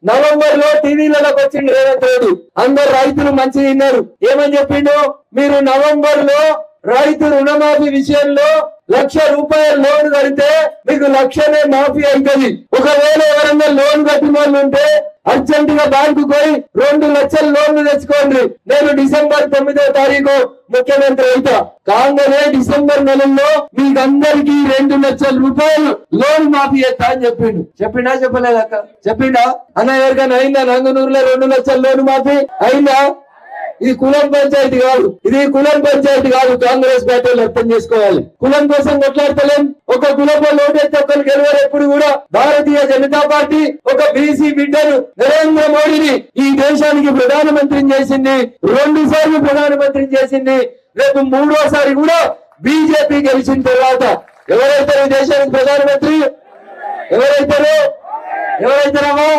November లో టీవీలలోకి వచ్చిండు రేవంత్ రెడ్డి. అందరు రైతులు మంచిగా విన్నారు. ఏమని చెప్పిండు? మీరు నవంబర్ లో రైతు రుణమాఫీ విషయంలో ₹1,00,000 లోన్ కడితే మీకు 1,00,000 మాఫీ అవుతుంది. ఒకవేళ ఎవరన్నా లోన్ కట్టిన వాళ్ళు ఉంటే అర్జెంట్ గా బ్యాంకు పోయి 2 లక్షల లోన్లు తెచ్చుకోండి. నేను డిసెంబర్ 9వ తారీఖు ముఖ్యమంత్రి అవుతా. కాగానే డిసెంబర్ నెలలో మీకందరికి ₹2,00,000 లోన్ మాఫీ చేస్తా అని చెప్పిండు. చెప్పిండా చెప్పలేదక్క? చెప్పిండా అన్న? ఎవరికైనా అయిందా? నంగనూరులో 2 లక్షల లోన్ మాఫీ అయిందా? ఇది కులం పంచాయతీ కాదు. ఇది కులం పంచాయతీ కాదు. కాంగ్రెస్ పార్టీలు అర్థం చేసుకోవాలి. కులం కోసం కొట్లాడతలేం. ఒక కులపు ఓటేస్తే ఒకరు గెలవరు. ఎప్పుడు కూడా భారతీయ జనతా పార్టీ ఒక బీసీ బిడ్డను నరేంద్ర మోడీని ఈ దేశానికి ప్రధానమంత్రిని చేసింది. 2 సార్లు ప్రధానమంత్రిని చేసింది. రేపు 3వసారి కూడా బీజేపీ గెలిచిన తర్వాత ఎవరైతారు ఈ దేశానికి ప్రధానమంత్రి? ఎవరైతారు? ఎవరైతారమ్మా?